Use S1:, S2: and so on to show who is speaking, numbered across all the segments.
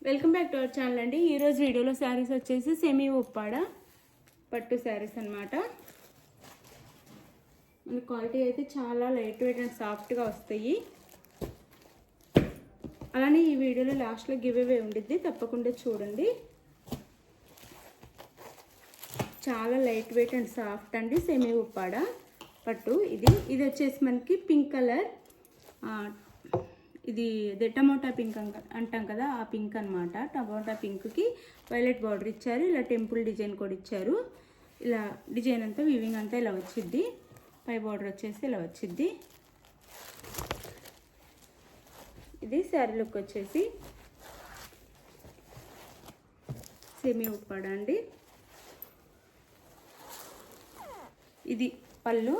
S1: Welcome back to our channel అండి. ఈరోజు వీడియోలో శారీస్ వచ్చేసి సెమీ ఉప్పాడ పట్టు శారీస్ అనమాట. మన క్వాలిటీ అయితే చాలా లైట్ వెయిట్ అండ్ సాఫ్ట్గా వస్తాయి. అలానే ఈ వీడియోలో లాస్ట్లో గివ్ అవే ఉండిద్ది, తప్పకుండా చూడండి. చాలా లైట్ వెయిట్ అండ్ సాఫ్ట్ అండి సెమీ ఉప్పాడ పట్టు. ఇది వచ్చేసి మనకి పింక్ కలర్, ఇది టమోటా పింక్ అంటాం కదా, ఆ పింక్ అనమాట. టమోటా పింక్కి వైలెట్ బార్డర్ ఇచ్చారు. ఇలా టెంపుల్ డిజైన్ కూడా ఇచ్చారు. ఇలా డిజైన్ అంతా వీవింగ్ అంతా ఇలా వచ్చిద్ది. పై బార్డర్ వచ్చేసి ఇలా వచ్చిద్ది. ఇది శారీ లుక్ వచ్చేసి సెమీ ఉప్పాడ అండి. ఇది పళ్ళు,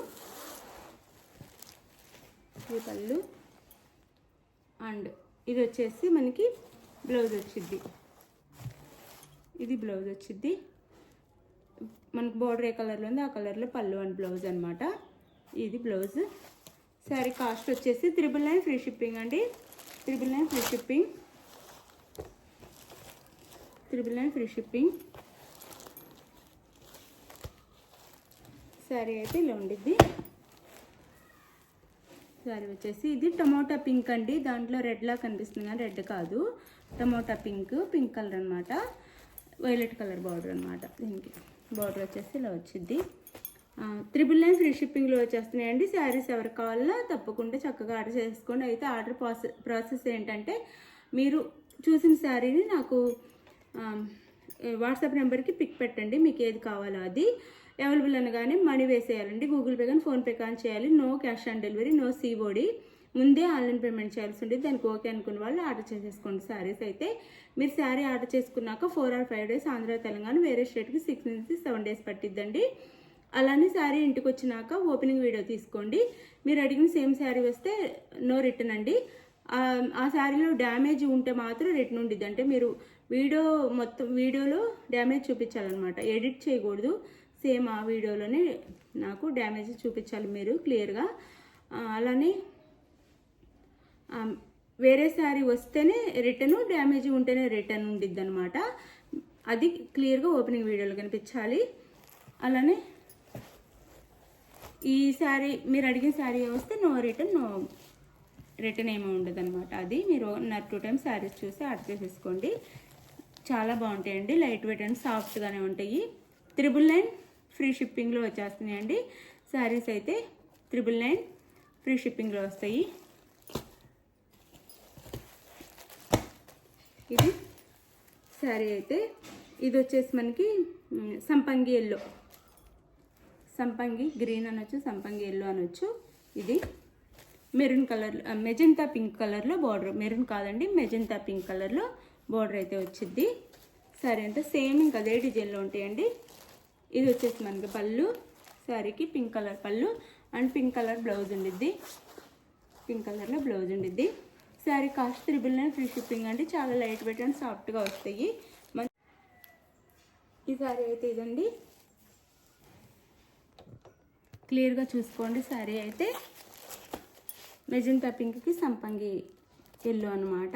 S1: ఇది పళ్ళు అండ్ ఇది వచ్చేసి మనకి బ్లౌజ్ వచ్చిద్ది. ఇది బ్లౌజ్ వచ్చిద్ది. మనకి బార్డర్ ఏ కలర్లో ఉంది ఆ కలర్లో పళ్ళు అండ్ బ్లౌజ్ అనమాట. ఇది బ్లౌజ్. శారీ కాస్ట్ వచ్చేసి 999 ఫ్రీ షిప్పింగ్ అండి. 999 free shipping, 999 free shipping. Sari అయితే ఇలా ఉండిద్ది. శారీ వచ్చేసి ఇది టమోటా పింక్ అండి. దాంట్లో రెడ్లా కనిపిస్తుంది కానీ రెడ్ కాదు, టమోటా పింక్ కలర్ అనమాట. వైలెట్ కలర్ బార్డర్ అనమాట. దీనికి బార్డర్ వచ్చేసి ఇలా వచ్చింది. 999 ఫ్రీ షిప్పింగ్లో వచ్చేస్తున్నాయండి. శారీస్ ఎవరికి కావాలన్నా తప్పకుండా చక్కగా ఆర్డర్ చేసుకోండి. అయితే ఆర్డర్ ప్రాసెస్ ఏంటంటే, మీరు చూసిన శారీని నాకు వాట్సాప్ నెంబర్కి పిక్ పెట్టండి. మీకు ఏది కావాలో అది అవైలబుల్ అనగానే మనీ వేసేయాలండి. గూగుల్ పే కానీ ఫోన్పే కానీ చేయాలి. No cash on delivery, no COD. ముందే ఆన్లైన్ పేమెంట్ చేయాల్సి ఉంటుంది. దానికి ఓకే అనుకున్న వాళ్ళు ఆర్డర్ చేసేసుకోండి. శారీస్ అయితే మీరు శారీ ఆర్డర్ చేసుకున్నాక 4 or 5 days ఆంధ్ర తెలంగాణ వేరే స్టేట్కి 6 నుంచి 7 days పట్టిద్దండి. అలానే శారీ ఇంటికి వచ్చినాక ఓపెనింగ్ వీడియో తీసుకోండి. మీరు అడిగిన సేమ్ శారీ వస్తే నో రిటర్న్ అండి. ఆ శారీలో డ్యామేజ్ ఉంటే మాత్రం రిటర్న్ ఉండిద్ది. అంటే మీరు వీడియోలో డ్యామేజ్ చూపించాలన్నమాట, ఎడిట్ చేయకూడదు. సేమ్ ఆ వీడియోలోనే నాకు డ్యామేజ్ చూపించాలి మీరు క్లియర్గా. అలానే వేరే శారీ వస్తేనే రిటర్ను, డ్యామేజ్ ఉంటేనే రిటర్న్ ఉండిద్ది అనమాట. అది క్లియర్గా ఓపెనింగ్ వీడియోలో కనిపించాలి. అలానే ఈ శారీ మీరు అడిగిన శారీ వస్తే నో రిటర్న్ ఏమీ ఉండదు అనమాట. అది మీరు 2 times శారీస్ చూసి ఆర్డర్ చేసేసుకోండి. చాలా బాగుంటాయండి, లైట్ వెయిట్ అండ్ సాఫ్ట్గానే ఉంటాయి. 999 ఫ్రీ షిప్పింగ్లో వచ్చేస్తున్నాయండి. శారీస్ అయితే 999 ఫ్రీ షిప్పింగ్లో వస్తాయి. ఇది శారీ అయితే ఇది వచ్చేసి మనకి సంపంగి ఎల్లో, సంపంగి గ్రీన్ అనొచ్చు, సంపంగి ఎల్లో అనొచ్చు. ఇది మెరూన్ కలర్, మెజంతా పింక్ కలర్లో బార్డర్, మెరూన్ కాదండి మెజంతా పింక్ కలర్లో బార్డర్ అయితే వచ్చింది. శారీ అంతా సేమ్ ఇంకా అదే డిజైన్లో ఉంటాయండి. ఇది వచ్చేసి మనకి పళ్ళు, శారీకి పింక్ కలర్ పళ్ళు అండ్ పింక్ కలర్ బ్లౌజ్ ఉండిద్ది. పింక్ కలర్లో బ్లౌజ్ ఉండిద్ది. శారీ కాస్ట్ 999 ఫ్రీ షిప్పింగ్ అండి. చాలా లైట్ వెయిట్ అండ్ సాఫ్ట్గా వస్తాయి. ఈ శారీ అయితే ఇదండి, క్లియర్గా చూసుకోండి. శారీ అయితే మెజంతా పింక్కి సంపంగి ఎల్లో అనమాట.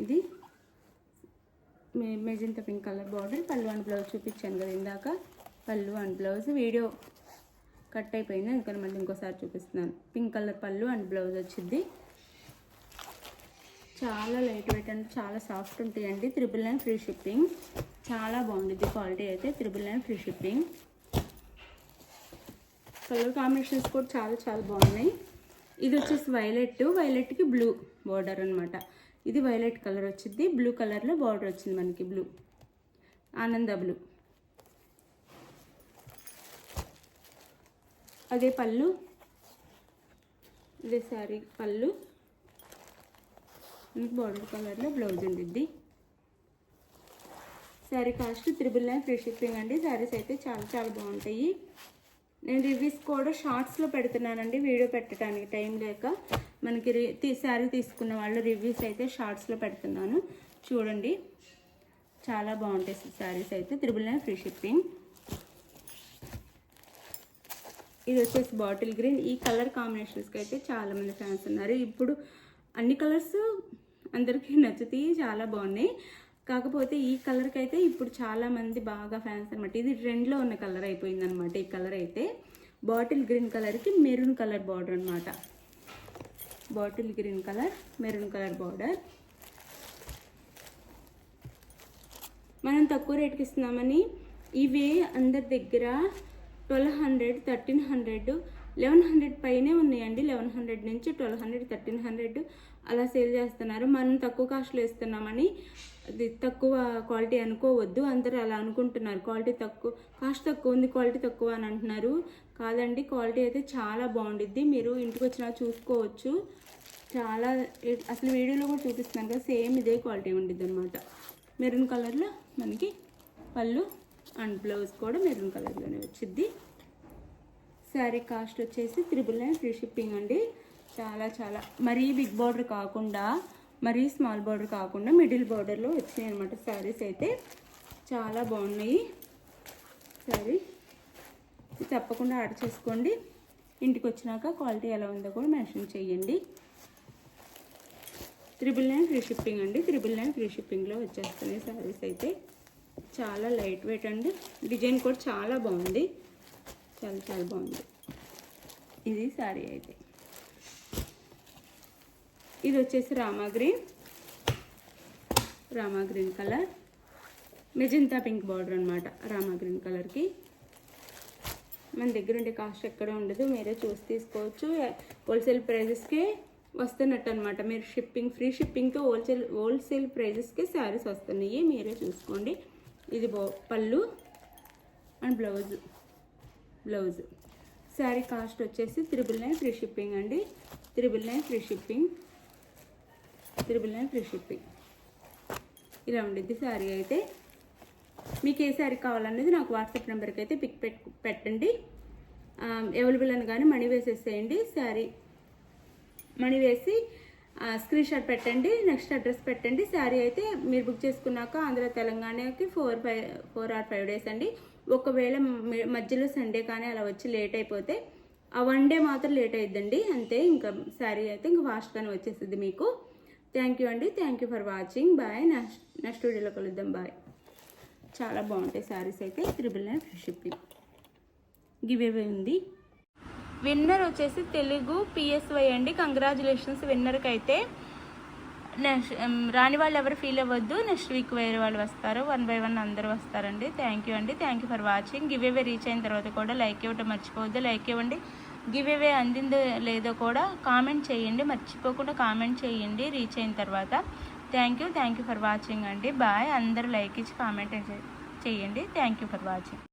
S1: ఇది మెజంతా పింక్ కలర్ బార్డర్, పళ్ళు అండ్ బ్లౌజ్ చూపించాను కదా ఇందాక. పళ్ళు అండ్ బ్లౌజ్ వీడియో కట్ అయిపోయింది, అందుకని మళ్ళీ ఇంకోసారి చూపిస్తున్నాను. పింక్ కలర్ పళ్ళు అండ్ బ్లౌజ్ వచ్చింది. చాలా లైట్ వెయిట్ అండ్ చాలా సాఫ్ట్ ఉంటాయండి. 999 ఫ్రీ షిప్పింగ్. చాలా బాగుంటుంది క్వాలిటీ అయితే. 999 ఫ్రీ షిప్పింగ్. కలర్ కాంబినేషన్స్ కూడా చాలా బాగున్నాయి. ఇది వచ్చేసి వైలెట్కి బ్లూ బార్డర్ అనమాట. ఇది వైలెట్ కలర్ వచ్చింది, బ్లూ కలర్లో బార్డర్ వచ్చింది మనకి. బ్లూ ఆనంద బ్లూ. అదే పళ్ళు, ఇదే శారీ పళ్ళు, బార్డర్ కలర్లో బ్లౌజ్ ఉండిద్ది. శారీ కాస్ట్ 999 ఫ్రీ షిప్పింగ్ అండి. శారీస్ అయితే చాలా బాగుంటాయి. నేను రివ్యూస్ కూడా షార్ట్స్లో పెడుతున్నానండి, వీడియో పెట్టడానికి టైం లేక. మనకి శారీ తీసుకున్న వాళ్ళు రివ్యూస్ అయితే షార్ట్స్లో పెడుతున్నాను, చూడండి. చాలా బాగుంటాయి శారీస్ అయితే. 999 ఫ్రీ షిప్పింగ్. ఇది వచ్చేసి బాటిల్ గ్రీన్. ఈ కలర్ కాంబినేషన్స్కి అయితే చాలామంది ఫ్యాన్స్ ఉన్నారు. ఇప్పుడు అన్ని కలర్స్ అందరికీ నచ్చుతాయి, చాలా బాగున్నాయి. కాకపోతే ఈ కలర్కి అయితే ఇప్పుడు చాలామంది బాగా ఫ్యాన్స్ అనమాట. ఇది ట్రెండ్లో ఉన్న కలర్ అయిపోయింది అనమాట. ఈ కలర్ అయితే బాటిల్ గ్రీన్ కలర్కి మెరూన్ కలర్ బార్డర్ అనమాట. Bottle green colour, maroon colour border. మనం తక్కువ రేట్కి ఇస్తున్నామని ఇవే అందరి దగ్గర 1200, 1300, 1100 పైనే ఉన్నాయండి. 1100 నుంచి 1200, 1300 అలా సేల్ చేస్తున్నారు. మనం తక్కువ కాస్ట్లో ఇస్తున్నామని అది తక్కువ క్వాలిటీ అనుకోవద్దు. అందరూ అలా అనుకుంటున్నారు, క్వాలిటీ తక్కువ, కాస్ట్ తక్కువ ఉంది, క్వాలిటీ తక్కువ అని అంటున్నారు. కాదండి, క్వాలిటీ అయితే చాలా బాగుండిద్ది. మీరు ఇంటికి వచ్చినా చూసుకోవచ్చు. చాలా అసలు వీడియోలో కూడా చూపిస్తున్నాను కదా, సేమ్ ఇదే క్వాలిటీ ఉండిద్ది అనమాట. మెరూన్ కలర్లో మనకి పళ్ళు అండ్ బ్లౌజ్ కూడా మెరూన్ కలర్లోనే వచ్చింది. శారీ కాస్ట్ వచ్చేసి 999 ఫ్రీ షిప్పింగ్ అండి. చాలా చాలా మరీ బిగ్ బార్డర్ కాకుండా, మరీ స్మాల్ బార్డర్ కాకుండా మిడిల్ బార్డర్లో వచ్చినాయి అనమాట. శారీస్ అయితే చాలా బాగున్నాయి. శారీ తప్పకుండా ఆర్డర్ చేసుకోండి. ఇంటికి వచ్చినాక క్వాలిటీ ఎలా ఉందో కూడా మెన్షన్ చేయండి. 999 ఫ్రీ షిప్పింగ్ అండి. 999 ఫ్రీ షిప్పింగ్లో వచ్చేస్తున్నాయి శారీస్ అయితే. చాలా లైట్ వెయిట్ అండి. డిజైన్ కూడా చాలా బాగుంది, చాలా చాలా బాగుంది. ఇది శారీ అయితే. ఇది వచ్చేసి Rama green colour, magenta pink border అనమాట. రామా గ్రీన్ కలర్కి మన దగ్గర ఉండే కాస్ట్ ఎక్కడ ఉండదు, మీరే చూసి తీసుకోవచ్చు. హోల్సేల్ ప్రైజెస్కే వస్తున్నట్టు అనమాట. మీరు ఫ్రీ షిప్పింగ్తో హోల్సేల్ ప్రైజెస్కే శారీస్ వస్తున్నాయి, మీరే చూసుకోండి. ఇది పళ్ళు అండ్ బ్లౌజ్. శారీ కాస్ట్ వచ్చేసి 999 ఫ్రీ షిప్పింగ్ అండి. 999 ఫ్రీ షిప్పింగ్, 999 ఫ్రీ షిప్పింగ్. ఇలా ఉండిద్ది శారీ అయితే. మీకు ఏ శారీ కావాలనేది నాకు వాట్సాప్ నెంబర్కి అయితే పిక్ పెట్టండి. అవైలబుల్ అని కానీ మనీ వేసేసేయండి. శారీ మనీ వేసి స్క్రీన్ షాట్ పెట్టండి, నెక్స్ట్ అడ్రస్ పెట్టండి. శారీ అయితే మీరు బుక్ చేసుకున్నాక ఆంధ్ర తెలంగాణకి 4 or 5 days అండి. ఒకవేళ మధ్యలో సండే కానీ అలా వచ్చి లేట్ అయిపోతే ఆ 1 day మాత్రం లేట్ అయిద్దండి, అంతే. ఇంకా శారీ అయితే ఇంకా ఫాస్ట్గానే వచ్చేస్తుంది మీకు. థ్యాంక్ యూ అండి. Thank you for watching. Bye. Next వీడియోలో కలుద్దాం. బాయ్. చాలా బాగుంటాయి శారీస్ అయితే. 999 ఫ్రీ షిప్పింగ్. గివ్ అవే ఉంది. విన్నర్ వచ్చేసి తెలుగు PSY అండి. కంగ్రాచులేషన్స్ విన్నర్కి అయితే. రాని వాళ్ళు ఎవరు ఫీల్ అవ్వద్దు, నెక్స్ట్ వీక్ వేరే వాళ్ళు వస్తారు. 1 by 1 అందరూ వస్తారండి. థ్యాంక్ యూ అండి. Thank you for watching. Give away reach అయిన తర్వాత కూడా లైక్ ఇవ్వటం మర్చిపోవద్దు. లైక్ ఇవ్వండి. గివ్ అవే అందిందో లేదో కూడా కామెంట్ చేయండి, మర్చిపోకుండా కామెంట్ చేయండి రీచ్ అయిన తర్వాత. థ్యాంక్ యూ ఫర్ వాచింగ్ అండి. బాయ్. అందరూ లైక్ ఇచ్చి కామెంట్ చేయండి. Thank you for watching.